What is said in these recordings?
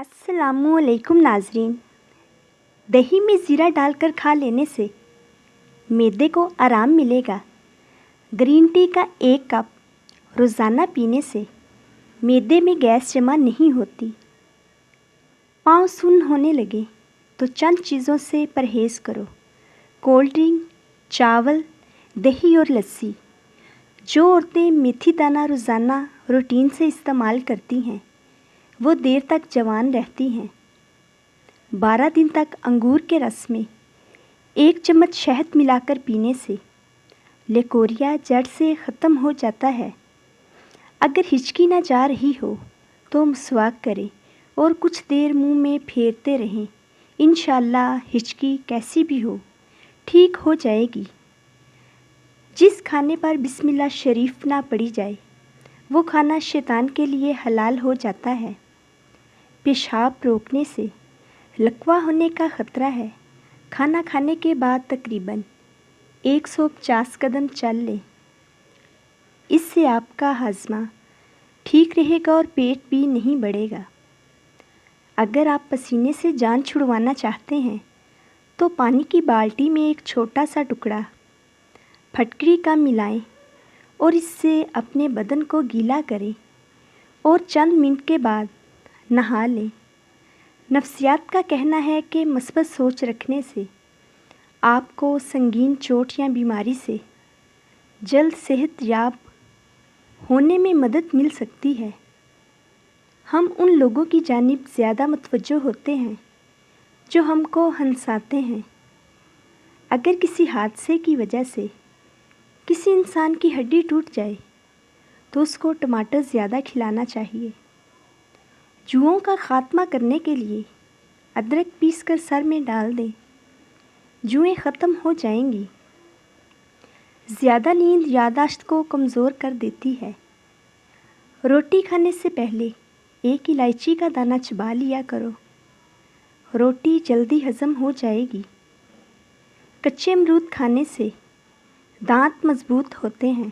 अस्सलामु अलैकुम नाजरीन। दही में ज़ीरा डालकर खा लेने से मैदे को आराम मिलेगा। ग्रीन टी का 1 कप रोज़ाना पीने से मैदे में गैस जमा नहीं होती। पाँव सुन्न होने लगे तो चंद चीज़ों से परहेज़ करो। कोल्ड ड्रिंक, चावल, दही और लस्सी। जो औरतें मेथी दाना रोज़ाना रूटीन से इस्तेमाल करती हैं वो देर तक जवान रहती हैं। 12 दिन तक अंगूर के रस में 1 चम्मच शहद मिलाकर पीने से लेकोरिया जड़ से ख़त्म हो जाता है। अगर हिचकी ना जा रही हो तो मसवाक करें और कुछ देर मुंह में फेरते रहें। इंशाअल्लाह हिचकी कैसी भी हो ठीक हो जाएगी। जिस खाने पर बिस्मिल्लाह शरीफ ना पड़ी जाए वो खाना शैतान के लिए हलाल हो जाता है। पेशाब रोकने से लकवा होने का ख़तरा है। खाना खाने के बाद तकरीबन 150 कदम चल लें। इससे आपका हाजमा ठीक रहेगा और पेट भी नहीं बढ़ेगा। अगर आप पसीने से जान छुड़वाना चाहते हैं तो पानी की बाल्टी में एक छोटा सा टुकड़ा फटकरी का मिलाएं और इससे अपने बदन को गीला करें और चंद मिनट के बाद नहा लें। नफ्सियात का कहना है कि मस्बत सोच रखने से आपको संगीन चोट या बीमारी से जल्द सेहतयाब होने में मदद मिल सकती है। हम उन लोगों की जानिब ज़्यादा मुतवज्जो होते हैं जो हमको हंसाते हैं। अगर किसी हादसे की वजह से किसी इंसान की हड्डी टूट जाए तो उसको टमाटर ज़्यादा खिलाना चाहिए। जुओं का ख़ात्मा करने के लिए अदरक पीसकर सर में डाल दें। जुएं ख़त्म हो जाएंगी। ज़्यादा नींद याददाश्त को कमज़ोर कर देती है। रोटी खाने से पहले 1 इलायची का दाना चबा लिया करो। रोटी जल्दी हज़म हो जाएगी। कच्चे अमरूद खाने से दांत मज़बूत होते हैं।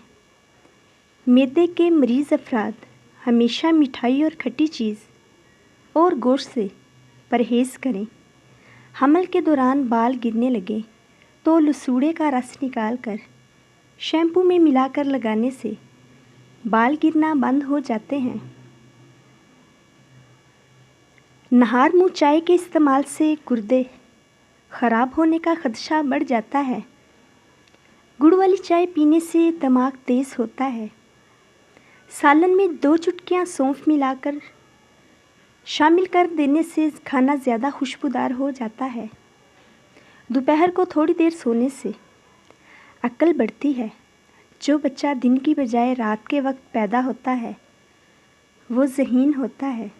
मैदे के मरीज़ अफराद हमेशा मिठाई और खट्टी चीज़ और गोश्त से परहेज़ करें। हमल के दौरान बाल गिरने लगे तो लसूड़े का रस निकाल कर शैम्पू में मिलाकर लगाने से बाल गिरना बंद हो जाते हैं। नहार मुँह चाय के इस्तेमाल से गुर्दे ख़राब होने का खदशा बढ़ जाता है। गुड़ वाली चाय पीने से दिमाग तेज़ होता है। सालन में 2 चुटकियाँ सौंफ मिलाकर शामिल कर देने से खाना ज़्यादा खुशबूदार हो जाता है। दोपहर को थोड़ी देर सोने से अक्ल बढ़ती है। जो बच्चा दिन की बजाय रात के वक्त पैदा होता है वो ज़हीन होता है।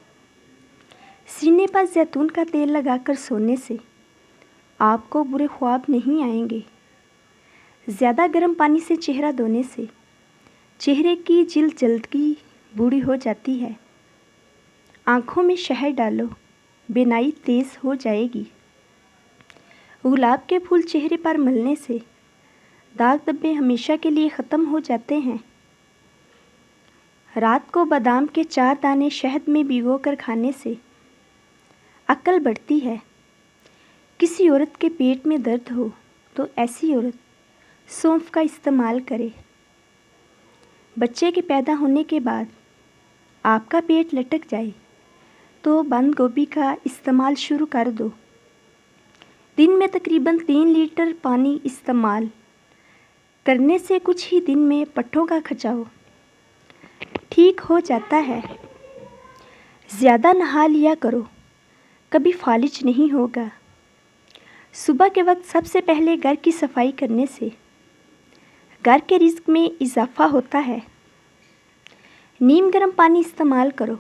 सीने पर जैतून का तेल लगाकर सोने से आपको बुरे ख्वाब नहीं आएंगे। ज़्यादा गर्म पानी से चेहरा धोने से चेहरे की जिल्द जल्दी बूढ़ी हो जाती है। आँखों में शहद डालो, बिनाई तेज़ हो जाएगी। गुलाब के फूल चेहरे पर मलने से दाग धब्बे हमेशा के लिए ख़त्म हो जाते हैं। रात को बादाम के 4 दाने शहद में भिगोकर खाने से अक्ल बढ़ती है। किसी औरत के पेट में दर्द हो तो ऐसी औरत सौंफ का इस्तेमाल करे। बच्चे के पैदा होने के बाद आपका पेट लटक जाए तो बंद गोभी का इस्तेमाल शुरू कर दो। दिन में तकरीबन 3 लीटर पानी इस्तेमाल करने से कुछ ही दिन में पट्ठों का खिंचाव ठीक हो जाता है। ज़्यादा नहा लिया करो, कभी फालिज नहीं होगा। सुबह के वक्त सबसे पहले घर की सफाई करने से घर के रिज़्क में इजाफ़ा होता है। नीम गर्म पानी इस्तेमाल करो,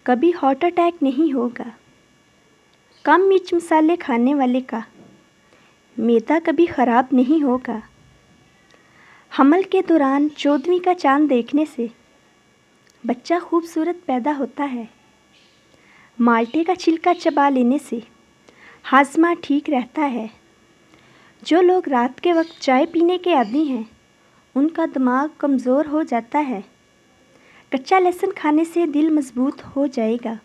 कभी हार्ट अटैक नहीं होगा। कम मिर्च मसाले खाने वाले का मैदा कभी ख़राब नहीं होगा। हमल के दौरान 14वीं का चांद देखने से बच्चा खूबसूरत पैदा होता है। माल्टे का छिलका चबा लेने से हाजमा ठीक रहता है। जो लोग रात के वक्त चाय पीने के आदी हैं उनका दिमाग कमज़ोर हो जाता है। कच्चा लहसुन खाने से दिल मजबूत हो जाएगा।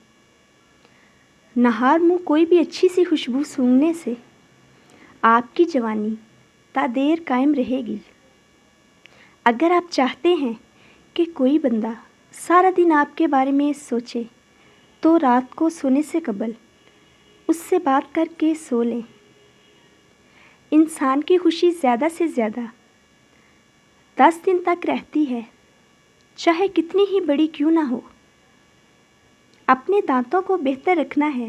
نہار منہ کوئی بھی اچھی سی خوشبو سونگھنے سے آپ کی جوانی تا دیر قائم رہے گی۔ اگر آپ چاہتے ہیں کہ کوئی بندہ سارا دن آپ کے بارے میں سوچے تو رات کو سونے سے قبل اس سے بات کر کے سو لیں۔ انسان کی خوشی زیادہ سے زیادہ 10 دن تک رہتی ہے، چاہے کتنی ہی بڑی کیوں نہ ہو۔ اپنے دانتوں کو بہتر رکھنا ہے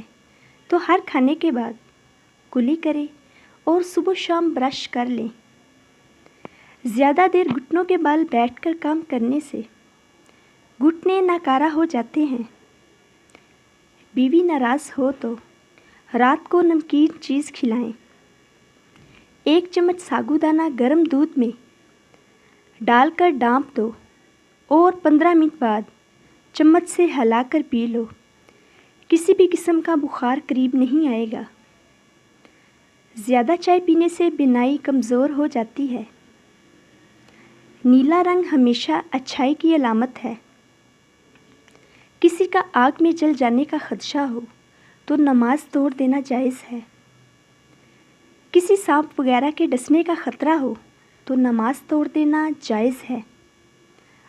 تو ہر کھانے کے بعد کلی کریں اور صبح شام برش کر لیں۔ زیادہ دیر گھٹنوں کے بل بیٹھ کر کام کرنے سے گھٹنے ناکارہ ہو جاتے ہیں۔ بیوی ناراض ہو تو رات کو نمکین چیز کھلائیں۔ 1 چمچ ساگو دانہ گرم دودھ میں ڈال کر ڈانپ دو اور 15 منٹ بعد چمچ سے ہلا کر پی لو۔ کسی بھی قسم کا بخار قریب نہیں آئے گا۔ زیادہ چائے پینے سے بینائی کمزور ہو جاتی ہے۔ نیلا رنگ ہمیشہ اچھائی کی علامت ہے۔ کسی کا آگ میں جل جانے کا خدشہ ہو تو نماز توڑ دینا جائز ہے۔ کسی سانپ وغیرہ کے ڈسنے کا خطرہ ہو تو نماز توڑ دینا جائز ہے۔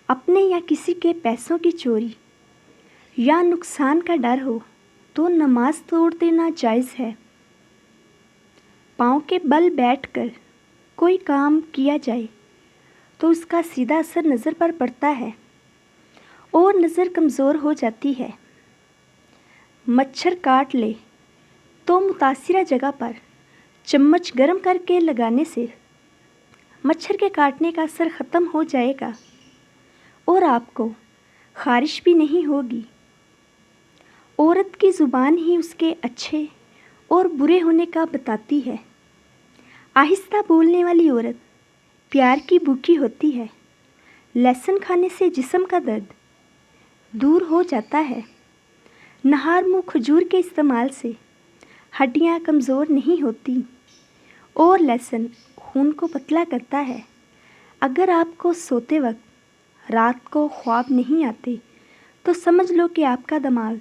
اپنے یا کسی کے پیسوں کی چوری یا نقصان کا ڈر ہو تو نماز توڑ دینا جائز ہے۔ پاؤں کے بل بیٹھ کر کوئی کام کیا جائے تو اس کا سیدھا اثر نظر پر پڑتا ہے اور نظر کمزور ہو جاتی ہے۔ مچھر کاٹ لے تو متاثرہ جگہ پر چمچ گرم کر کے لگانے سے مچھر کے کاٹنے کا اثر ختم ہو جائے گا اور آپ کو خارش بھی نہیں ہوگی۔ عورت کی زبان ہی اس کے اچھے اور برے ہونے کا بتاتی ہے۔ آہستہ بولنے والی عورت پیار کی بھوکی ہوتی ہے۔ لہسن کھانے سے جسم کا درد دور ہو جاتا ہے۔ نہار منہ کھجور کے استعمال سے ہڈیاں کمزور نہیں ہوتی اور لہسن خون کو پتلا کرتا ہے۔ اگر آپ کو سوتے وقت رات کو خواب نہیں آتے تو سمجھ لو کہ آپ کا دماغ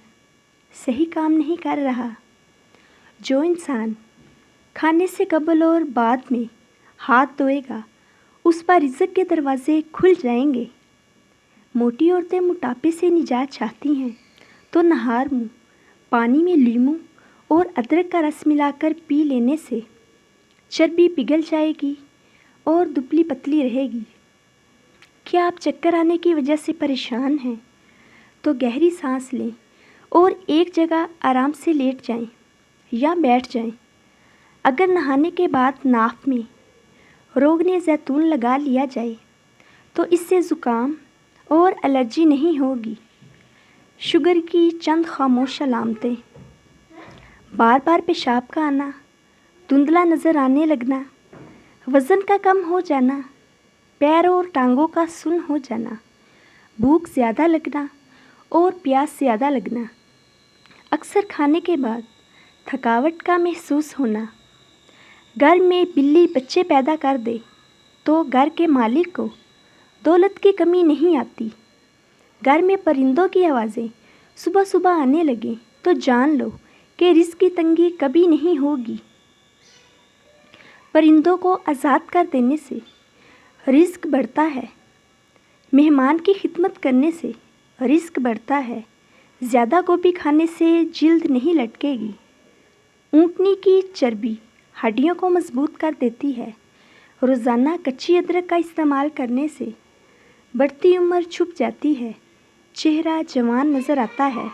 صحیح کام نہیں کر رہا۔ جو انسان کھانے سے قبل اور بعد میں ہاتھ دھوئے گا اس پر رزق کے دروازے کھل جائیں گے۔ موٹی عورتیں موٹاپے سے نجات چاہتی ہیں تو نہار منہ پانی میں لیموں اور ادرک کا رس ملا کر پی لینے سے چربی پگھل جائے گی اور دبلی پتلی رہے گی۔ کیا آپ چکر آنے کی وجہ سے پریشان ہیں تو گہری سانس لیں اور ایک جگہ آرام سے لیٹ جائیں یا بیٹھ جائیں۔ اگر نہانے کے بعد ناف میں روغن زیتون لگا لیا جائے تو اس سے زکام اور الرجی نہیں ہوگی۔ شوگر کی چند خاموش علامتیں: بار بار پیشاب کا آنا، دھندلا نظر آنے لگنا، وزن کا کم ہو جانا، پیر اور ٹانگوں کا سن ہو جانا، بھوک زیادہ لگنا اور پیاس زیادہ لگنا، اکثر کھانے کے بعد تھکاوٹ کا محسوس ہونا۔ گھر میں بلی بچے پیدا کر دے تو گھر کے مالک کو دولت کی کمی نہیں آتی۔ گھر میں پرندوں کی آوازیں صبح صبح آنے لگیں تو جان لو کہ رزق کی تنگی کبھی نہیں ہوگی۔ پرندوں کو آزاد کر دینے سے رزق بڑھتا ہے۔ مہمان کی خدمت کرنے سے رزق بڑھتا ہے۔ زیادہ گوبھی کھانے سے جلد نہیں لٹکے گی۔ اونٹنی کی چربی ہڈیوں کو مضبوط کر دیتی ہے۔ روزانہ کچی ادرک کا استعمال کرنے سے بڑھتی عمر چھپ جاتی ہے، چہرہ جوان نظر آتا ہے۔